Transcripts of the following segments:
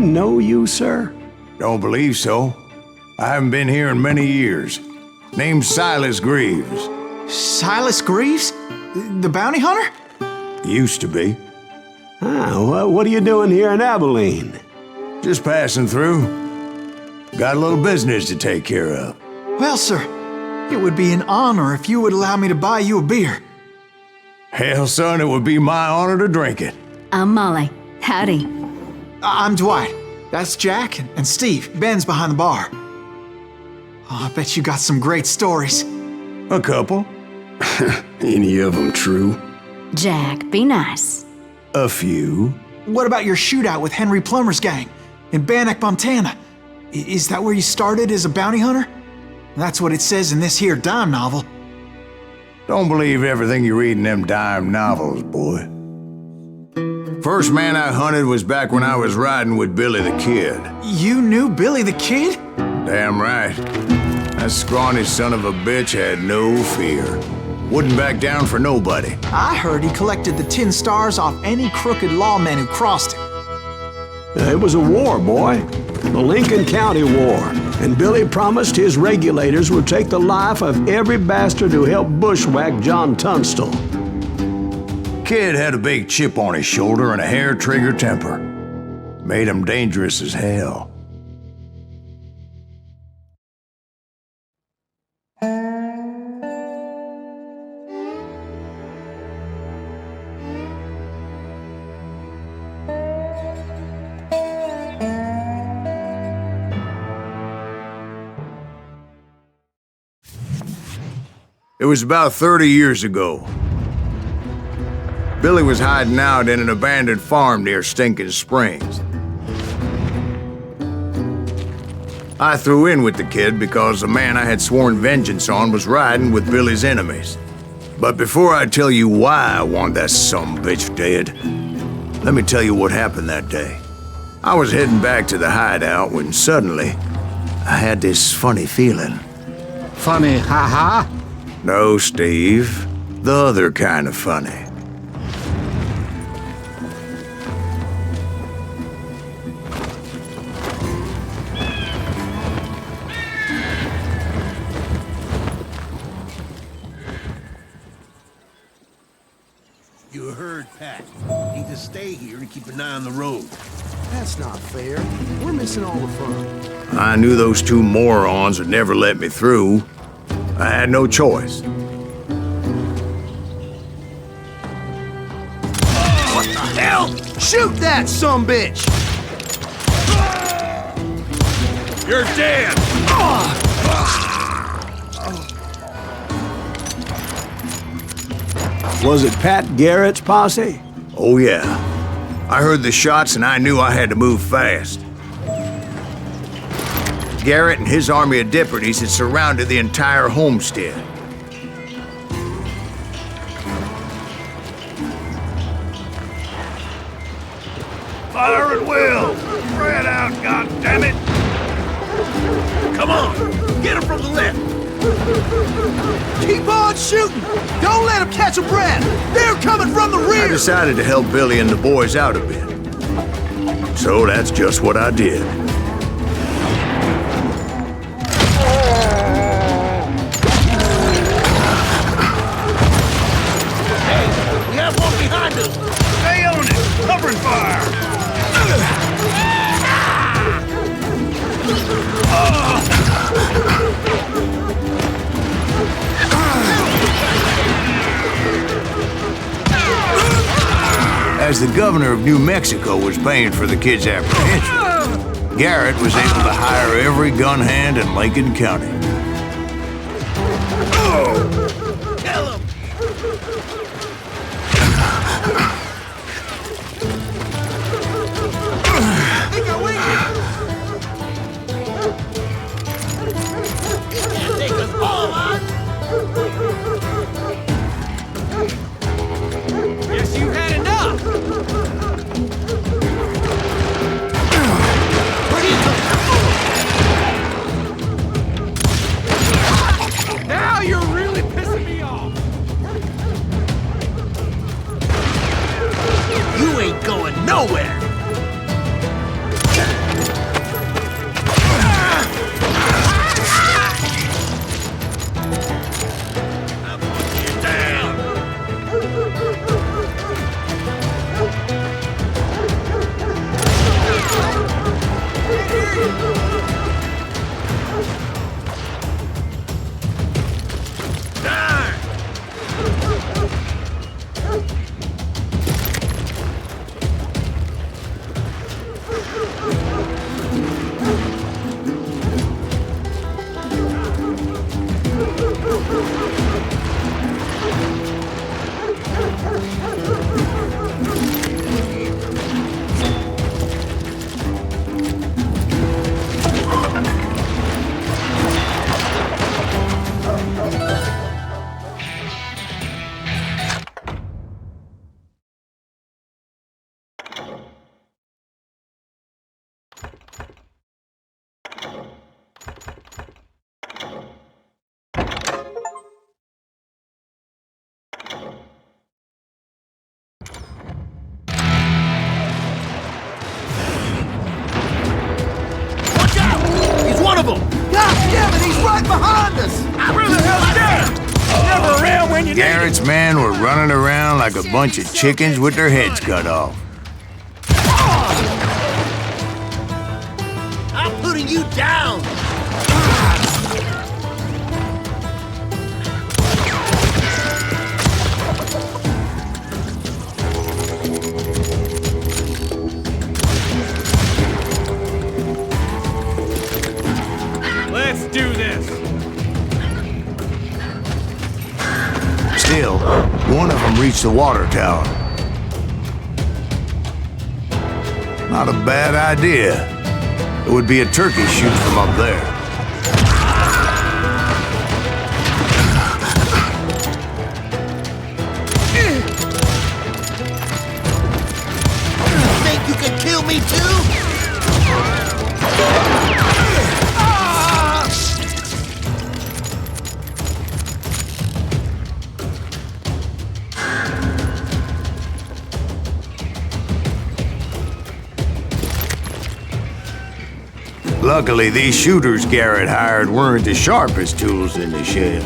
know you, sir? Don't believe so. I haven't been here in many years. Name's Silas Greaves. Silas Greaves? The bounty hunter? Used to be. What are you doing here in Abilene? Just passing through. Got a little business to take care of. Well, sir, it would be an honor if you would allow me to buy you a beer. Hell, son, it would be my honor to drink it. I'm Molly. Howdy. I'm Dwight. That's Jack and Steve. Ben's behind the bar. Oh, I bet you got some great stories. A couple. Any of them true? Jack, be nice. A few. What about your shootout with Henry Plummer's gang in Bannock, Montana? Is that where you started as a bounty hunter? That's what it says in this here dime novel. Don't believe everything you read in them dime novels, boy. First man I hunted was back when I was riding with Billy the Kid. You knew Billy the Kid? Damn right. That scrawny son of a bitch had no fear. Wouldn't back down for nobody. I heard he collected the 10 stars off any crooked lawmen who crossed him. It was a war, boy. The Lincoln County War. And Billy promised his regulators would take the life of every bastard who helped bushwhack John Tunstall. Kid had a big chip on his shoulder and a hair-trigger temper. Made him dangerous as hell. It was about 30 years ago. Billy was hiding out in an abandoned farm near Stinking Springs. I threw in with the kid because the man I had sworn vengeance on was riding with Billy's enemies. But before I tell you why I want that sumbitch dead, let me tell you what happened that day. I was heading back to the hideout when suddenly I had this funny feeling. Funny, ha-ha? No, Steve. The other kind of funny. You heard Pat. Need to stay here and keep an eye on the road. That's not fair. We're missing all the fun. I knew those two morons would never let me through. I had no choice. What the hell? Shoot that sumbitch! You're dead! Was it Pat Garrett's posse? Oh yeah. I heard the shots and I knew I had to move fast. Garrett and his army of deputies had surrounded the entire homestead. Fire at will! Spread out, goddammit! Come on! Get him from the left! Keep on shooting! Don't let them catch a breath! They're coming from the rear! I decided to help Billy and the boys out a bit. So that's just what I did. We have one behind us! Stay on it! Covering fire! As the governor of New Mexico was paying for the kid's apprehension, Garrett was able to hire every gun hand in Lincoln County. Kill him! Can't take us all on! Guess you had enough! Now you're really pissing me and he's right behind us! Where the hell's Garrett? Never around when you need him. Garrett's men were running around like a bunch of chickens with their heads cut off. I'm putting you down! Let's do this. Still, one of them reached the water tower. Not a bad idea. It would be a turkey shoot from up there. Think you can kill me too? Luckily, these shooters Garrett hired weren't the sharpest tools in the shed.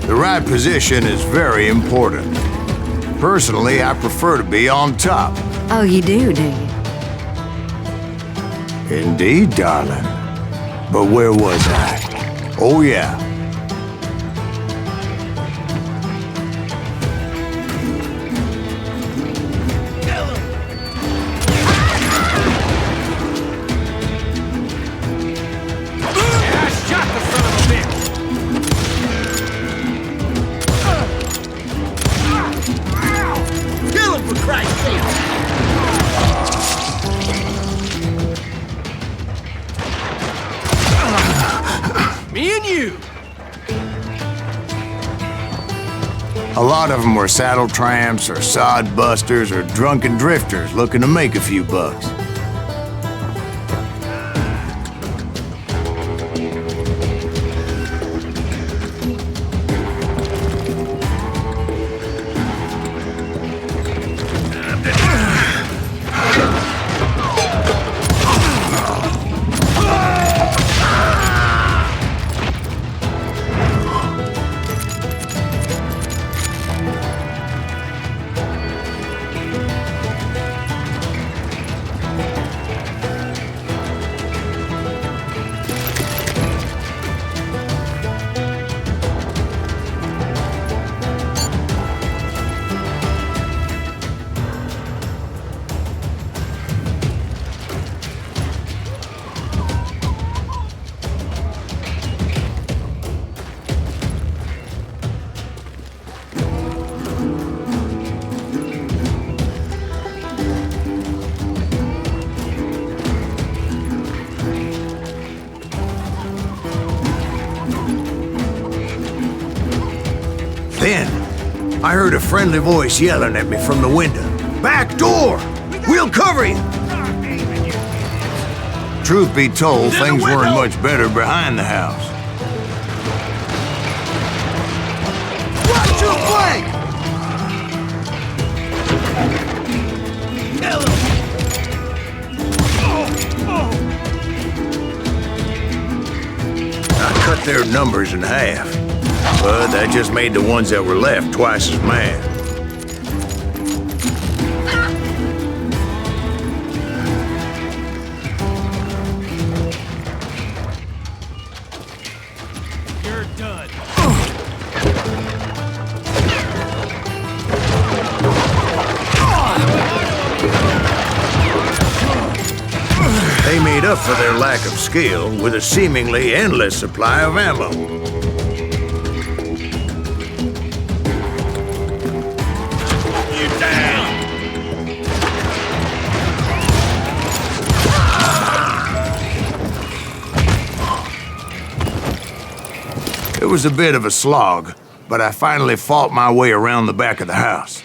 The right position is very important. Personally, I prefer to be on top. Oh, you do you? Indeed, darling. But where was I? Oh, yeah. Me and you. A lot of them were saddle tramps or sod busters or drunken drifters looking to make a few bucks. Then, I heard a friendly voice yelling at me from the window. "Back door! We'll cover you!" Truth be told, things weren't much better behind the house. Watch your flank! I cut their numbers in half, but that just made the ones that were left twice as mad. You're done. They made up for their lack of skill with a seemingly endless supply of ammo. You down. It was a bit of a slog, but I finally fought my way around the back of the house.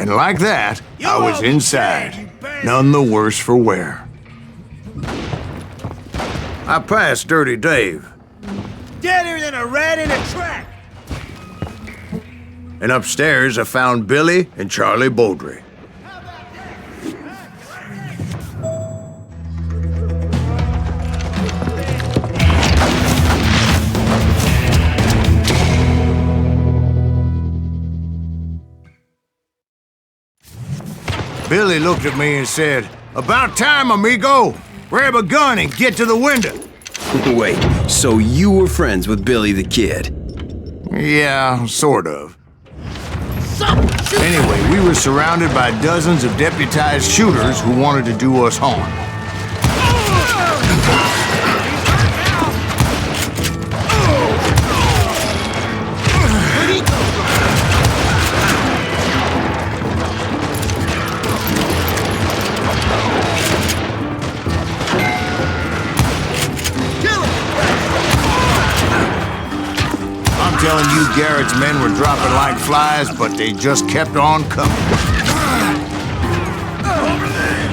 And like that, I was inside, none the worse for wear. I passed Dirty Dave. Deader than a rat in a trap! And upstairs I found Billy and Charlie Beaudry. Billy looked at me and said, "About time, amigo! Grab a gun and get to the window." Wait, so you were friends with Billy the Kid? Yeah, sort of. Anyway, we were surrounded by dozens of deputized shooters who wanted to do us harm. I'm telling you, Garrett's men were dropping like flies, but they just kept on coming. Over there!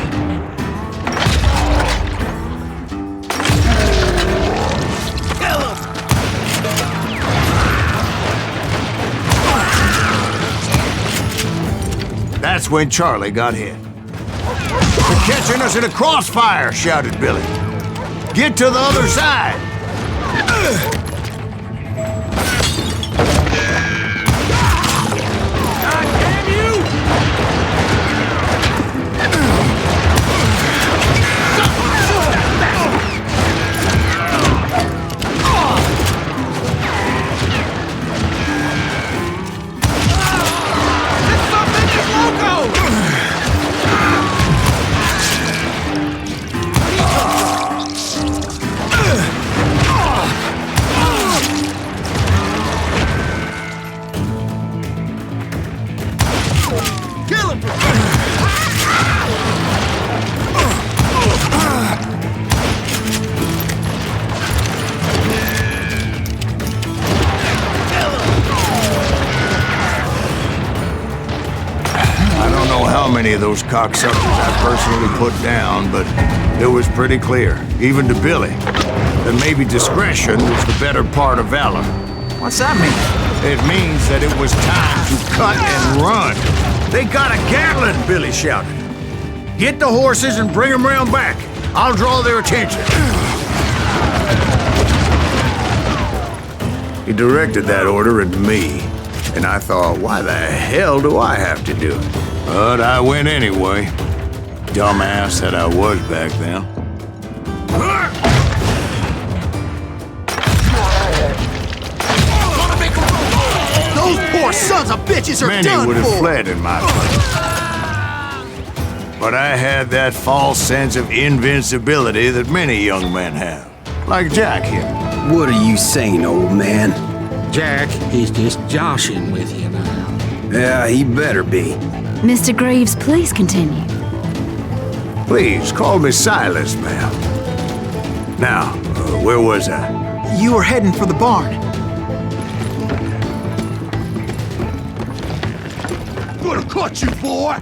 Kill him! That's when Charlie got hit. "They're catching us in a crossfire," shouted Billy. "Get to the other side!" God damn you! This something is loco! Kill him! I don't know how many of those cocksuckers I personally put down, but it was pretty clear, even to Billy, that maybe discretion was the better part of valor. What's that mean? It means that it was time to cut and run. "They got a Gatling," Billy shouted. "Get the horses and bring them round back. I'll draw their attention." He directed that order at me, and I thought, why the hell do I have to do it? But I went anyway. Dumbass that I was back then. Those poor sons of bitches are Many done would have for! fled in my place. But I had that false sense of invincibility that many young men have. Like Jack here. What are you saying, old man? Jack, he's just joshing with you now. Yeah, he better be. Mr. Greaves, please continue. Please, call me Silas, ma'am. Now, where was I? You were heading for the barn. Gonna cut you, boy!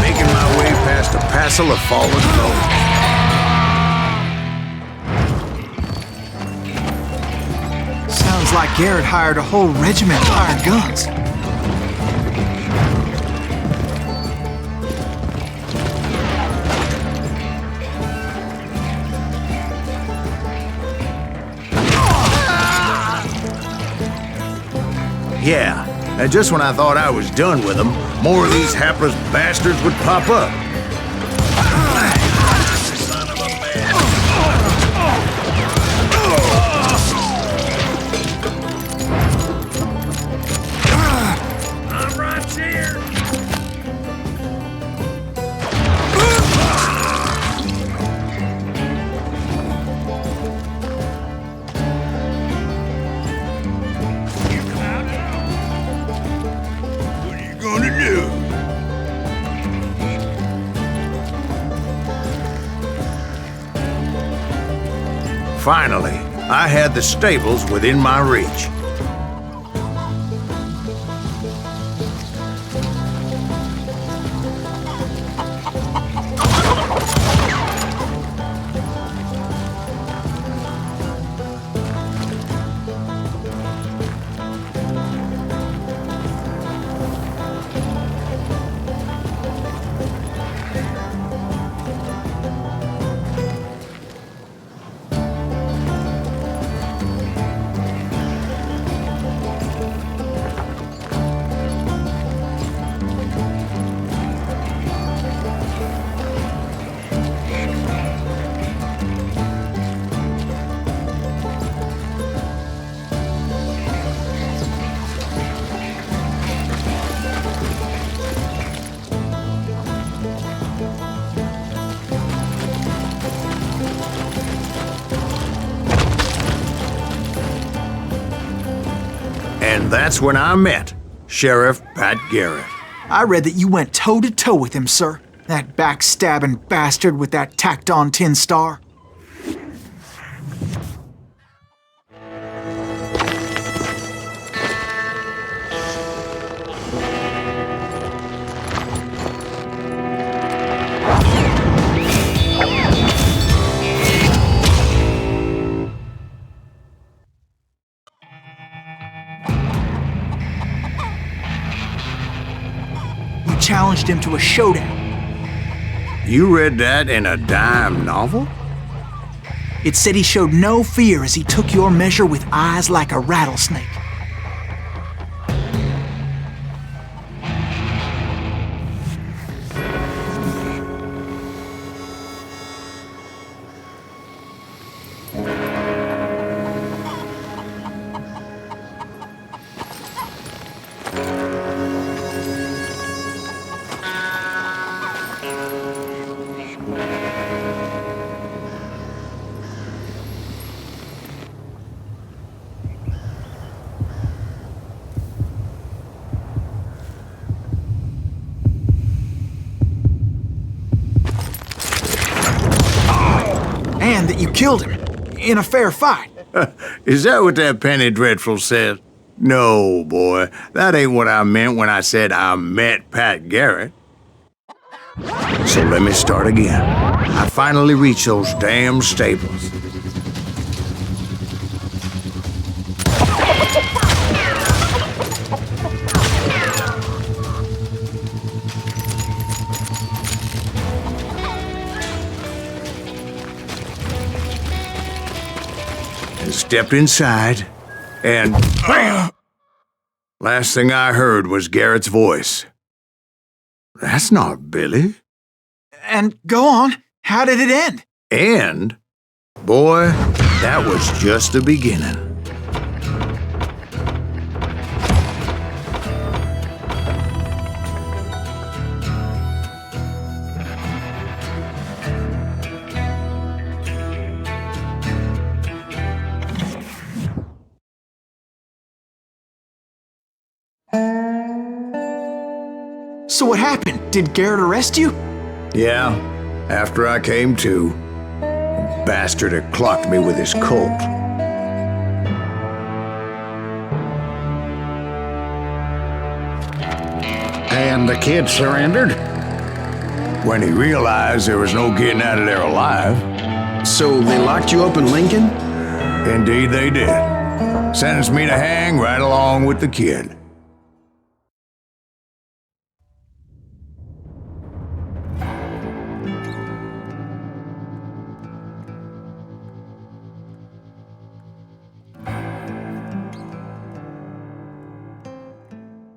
Making my way past a passel of fallen foes. Sounds like Garrett hired a whole regiment of hired guns. Yeah, and just when I thought I was done with them, more of these hapless bastards would pop up. I'm right here! What are you gonna do? Finally, I had the stables within my reach. And that's when I met Sheriff Pat Garrett. I read that you went toe-to-toe with him, sir. That backstabbing bastard with that tacked-on tin star. Challenged him to a showdown. You read that in a dime novel? It said he showed no fear as he took your measure with eyes like a rattlesnake. And that you killed him in a fair fight. Is that what that Penny Dreadful said? No, boy. That ain't what I meant when I said I met Pat Garrett. So let me start again. I finally reached those damn stables. Stepped inside, and last thing I heard was Garrett's voice. That's not Billy. And go on, how did it end? And, boy, that was just the beginning. So what happened? Did Garrett arrest you? Yeah, after I came to, the bastard had clocked me with his Colt. And the kid surrendered? When he realized there was no getting out of there alive. So they locked you up in Lincoln? Indeed they did. Sentenced me to hang right along with the kid.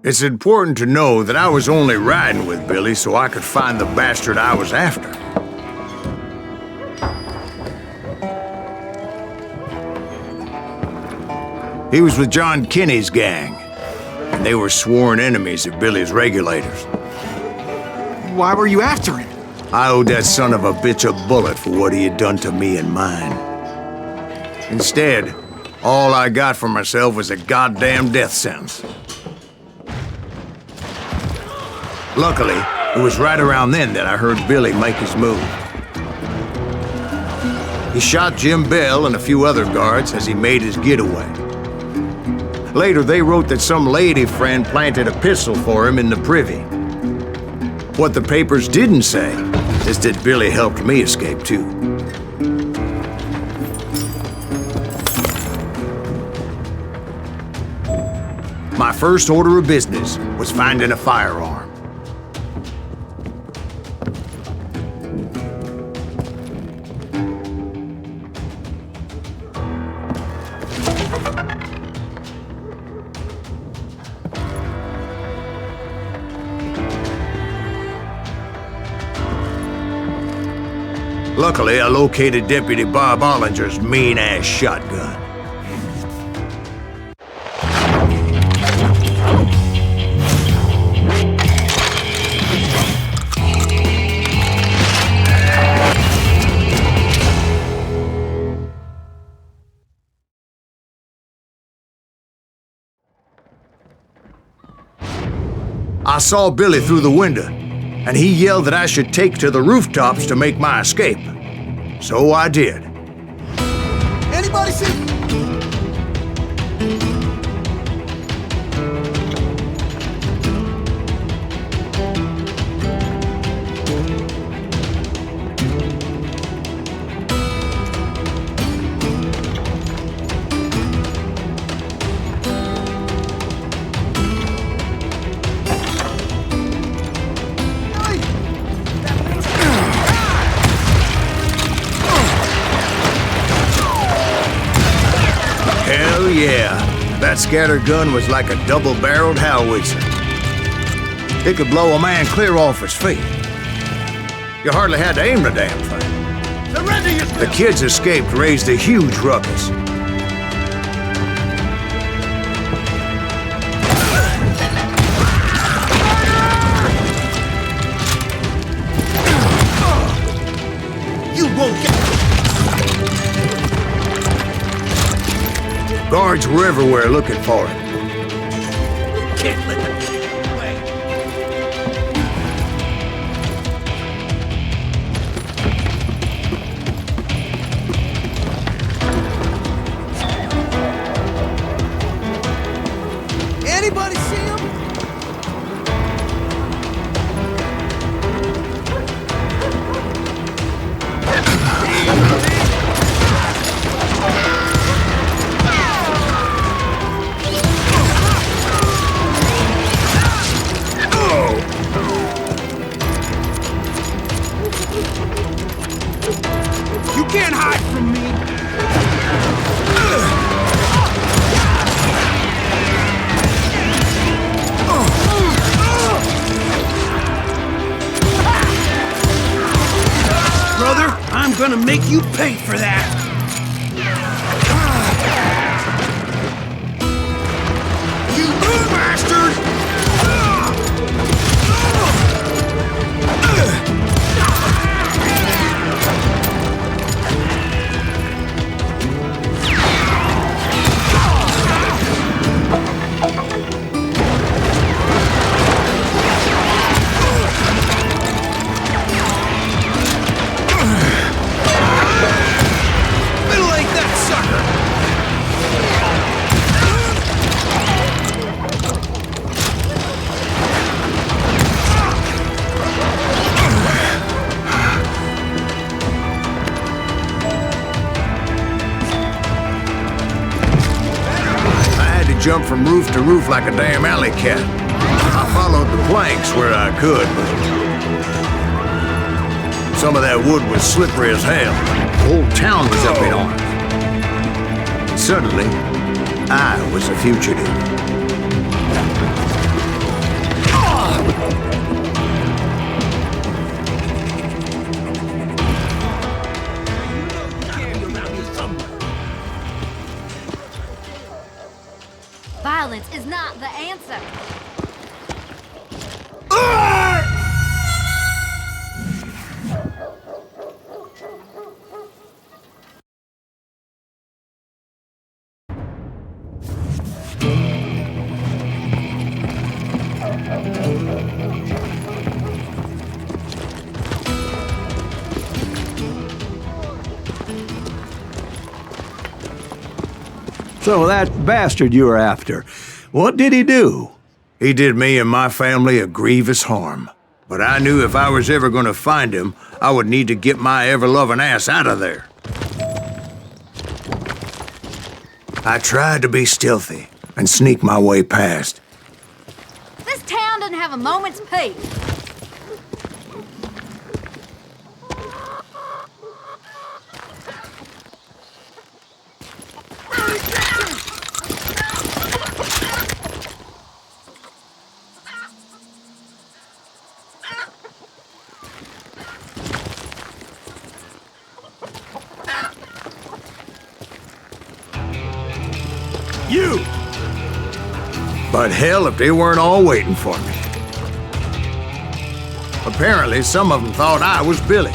It's important to know that I was only riding with Billy so I could find the bastard I was after. He was with John Kinney's gang, and they were sworn enemies of Billy's regulators. Why were you after him? I owed that son of a bitch a bullet for what he had done to me and mine. Instead, all I got for myself was a goddamn death sentence. Luckily, it was right around then that I heard Billy make his move. He shot Jim Bell and a few other guards as he made his getaway. Later, they wrote that some lady friend planted a pistol for him in the privy. What the papers didn't say is that Billy helped me escape too. My first order of business was finding a firearm. Luckily, I located Deputy Bob Ollinger's mean-ass shotgun. I saw Billy through the window, and he yelled that I should take to the rooftops to make my escape. So I did. Anybody see? Hell yeah, that scatter gun was like a double-barreled howitzer. It could blow a man clear off his feet. You hardly had to aim the damn thing. Surrender yourself! The kids escaped raised a huge ruckus. You won't get. Guards were everywhere looking for it. Can't let them get away. Anybody see him? You can't hide from me! Brother, I'm gonna make you pay for that! You bastard! Jump from roof to roof like a damn alley cat. I followed the planks where I could, but some of that wood was slippery as hell. The whole town was up in arms. Suddenly, I was a fugitive. Violence is not the answer. So that bastard you were after, what did he do? He did me and my family a grievous harm. But I knew if I was ever going to find him, I would need to get my ever-loving ass out of there. I tried to be stealthy and sneak my way past. This town doesn't have a moment's peace. You! But hell, if they weren't all waiting for me. Apparently, some of them thought I was Billy.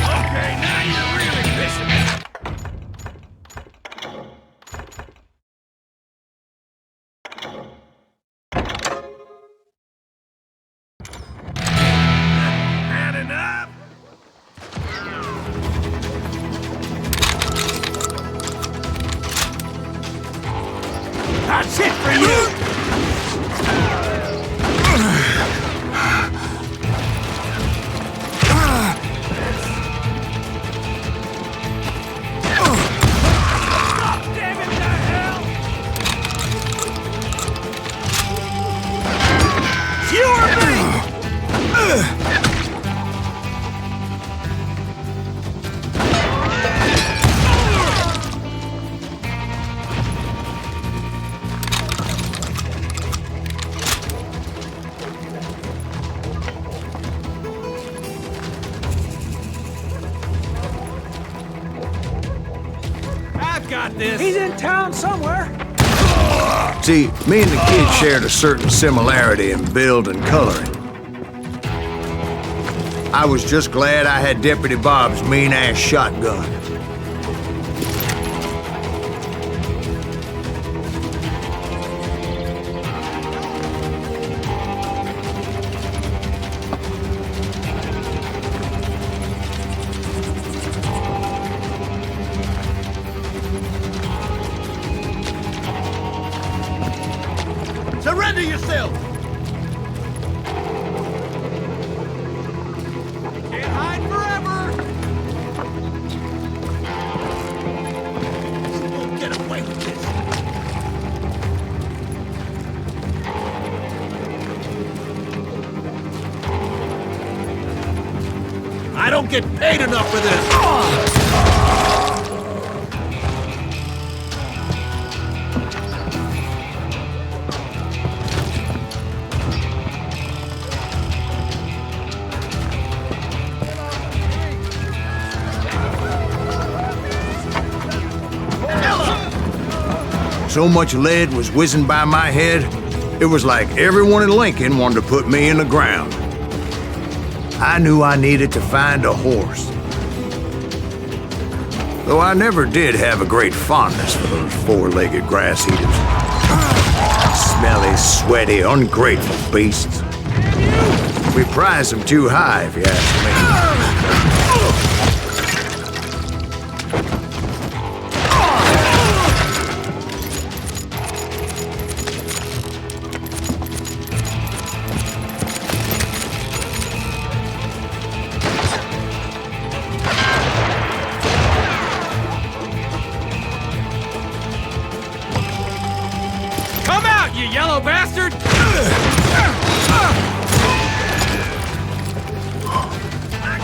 Okay, now you're really pissing me. Had enough? That's it for you! Damn it, the hell! You or me! I've got this. He's in town somewhere. See, me and the kid shared a certain similarity in build and coloring. I was just glad I had Deputy Bob's mean-ass shotgun. Surrender yourself! Can't hide forever! You won't get away with this! I don't get paid enough for this! So much lead was whizzing by my head, it was like everyone in Lincoln wanted to put me in the ground. I knew I needed to find a horse. Though I never did have a great fondness for those four-legged grass eaters. Smelly, sweaty, ungrateful beasts. We prize them too high, if you ask me. Come out, you yellow bastard! I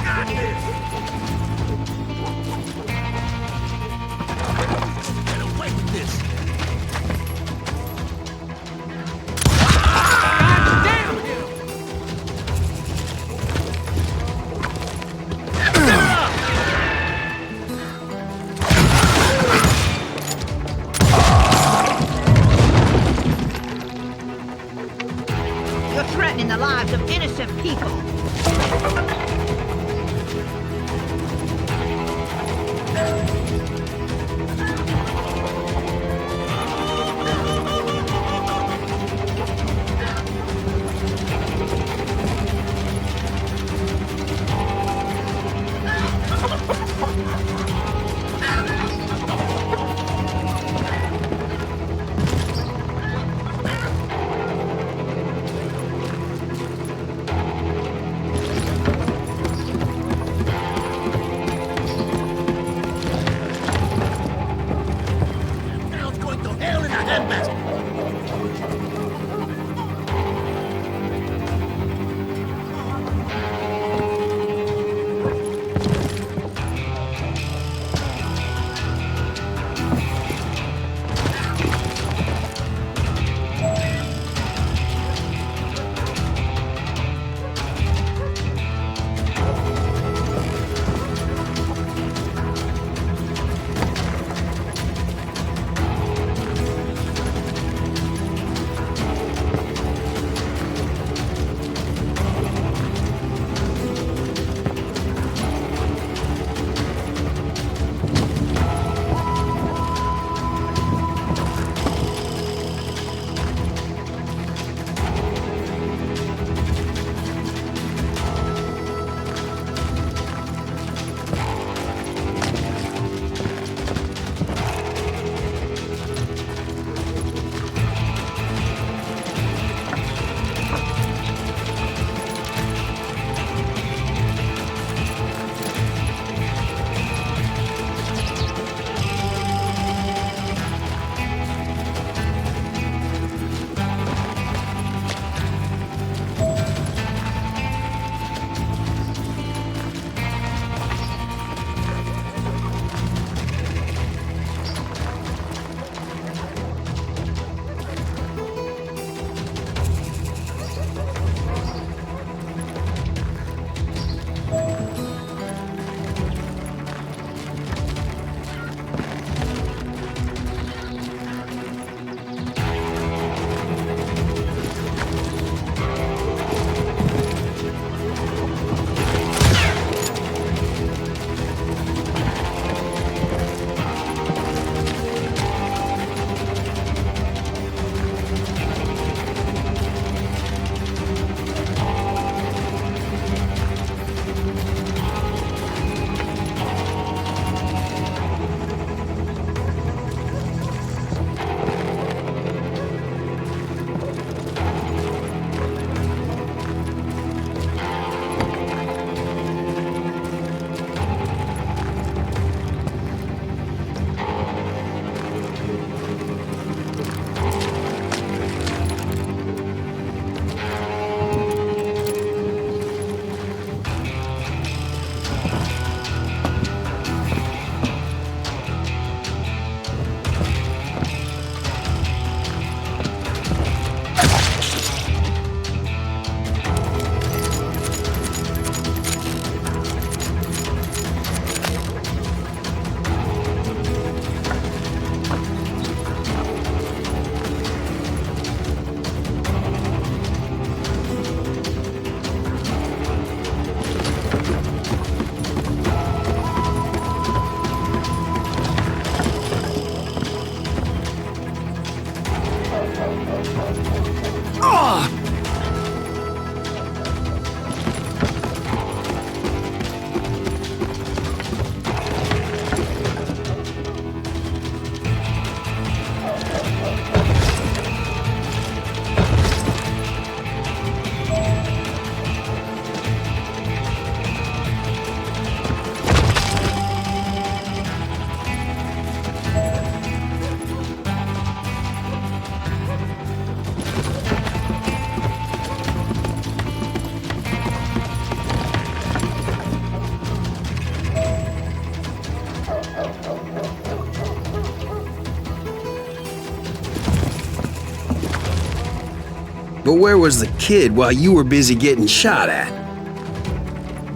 But where was the kid while you were busy getting shot at?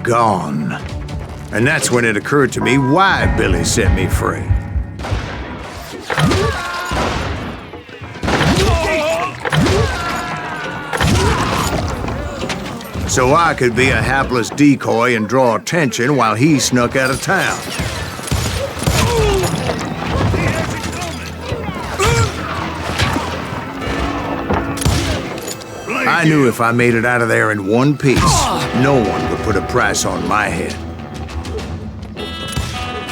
Gone. And that's when it occurred to me why Billy set me free. So I could be a hapless decoy and draw attention while he snuck out of town. I knew if I made it out of there in one piece, no one would put a price on my head.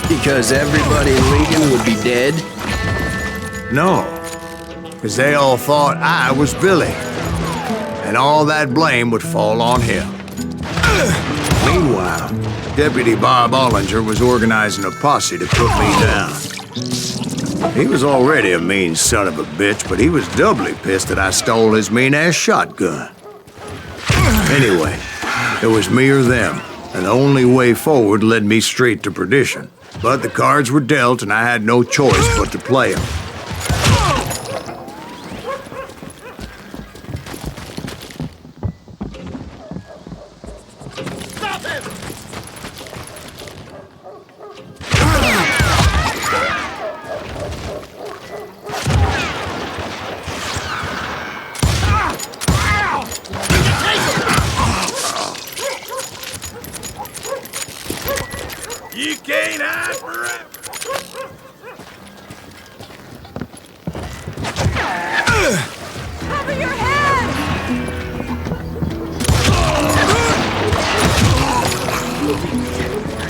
Because everybody in Lincoln would be dead? No, because they all thought I was Billy, and all that blame would fall on him. Meanwhile, Deputy Bob Ollinger was organizing a posse to put me down. He was already a mean son of a bitch, but he was doubly pissed that I stole his mean-ass shotgun. Anyway, it was me or them, and the only way forward led me straight to perdition. But the cards were dealt, and I had no choice but to play them. You can't hide forever. Cover your head!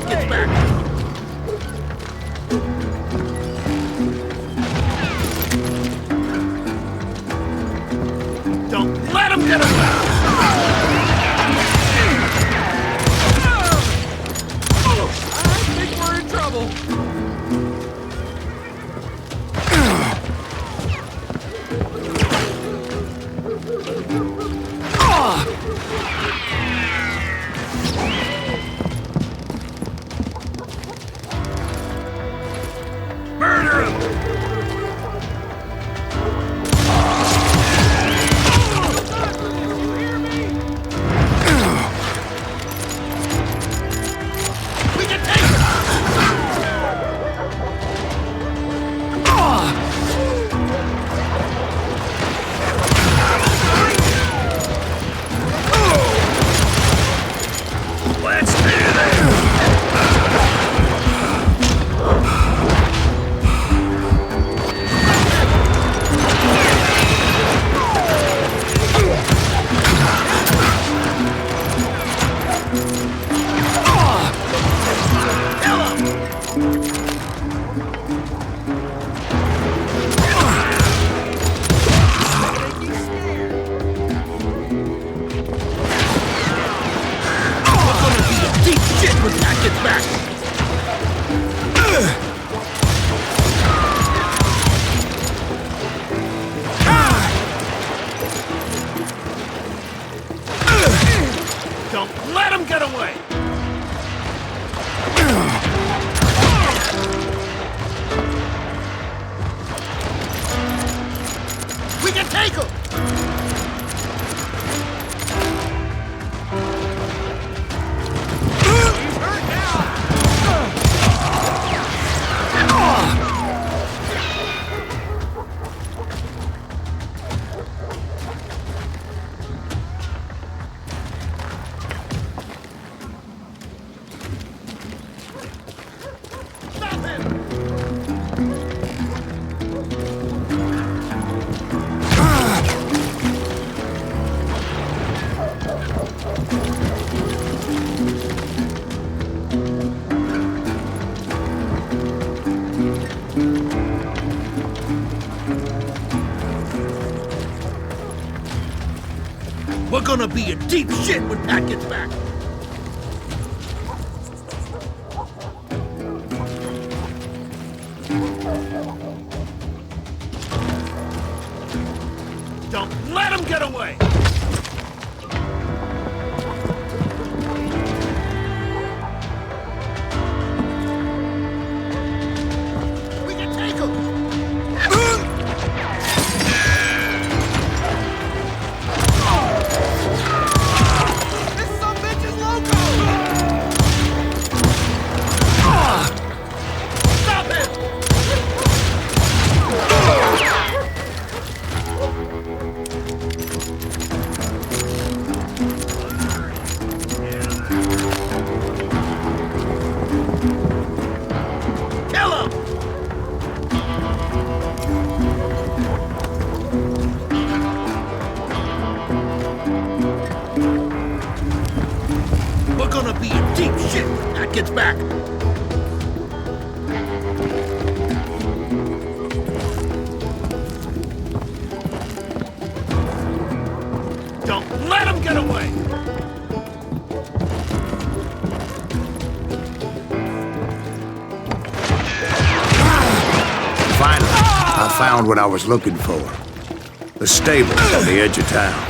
Get back. Don't let him get away. Murder him! We can take him! Let's do this! Get back! Don't let him get away! We can take him! We're gonna be in deep shit when Pat gets back. Don't let him get away! We can take him! gets back. Don't let him get away! Finally, I found what I was looking for. The stables on the edge of town.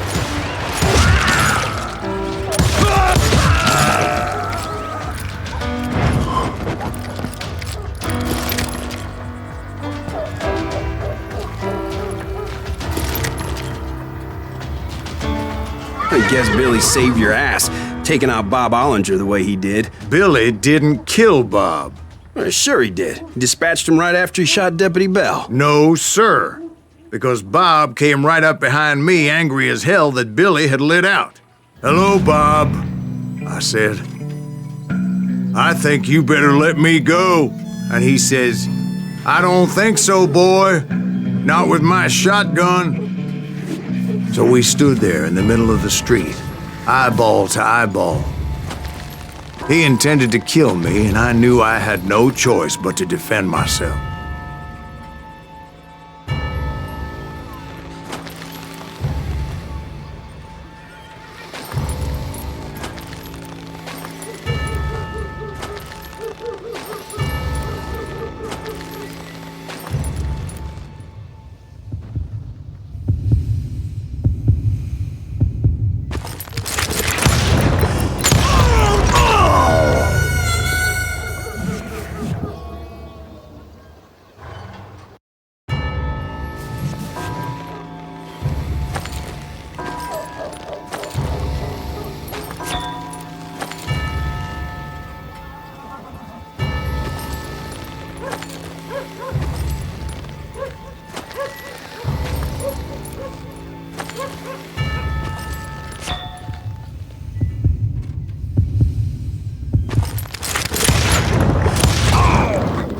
I guess Billy saved your ass, taking out Bob Ollinger the way he did. Billy didn't kill Bob. Sure he did. He dispatched him right after he shot Deputy Bell. No, sir. Because Bob came right up behind me, angry as hell that Billy had lit out. "Hello, Bob," I said. "I think you better let me go." And he says, "I don't think so, boy. Not with my shotgun." So we stood there in the middle of the street, eyeball to eyeball. He intended to kill me, and I knew I had no choice but to defend myself.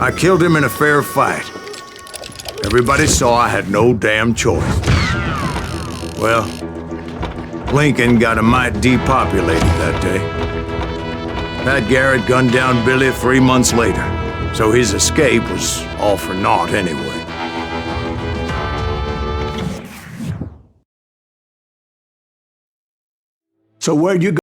I killed him in a fair fight. Everybody saw I had no damn choice. Well, Lincoln got a mite depopulated that day. Pat Garrett gunned down Billy 3 months later, so his escape was all for naught anyway. So where'd you go?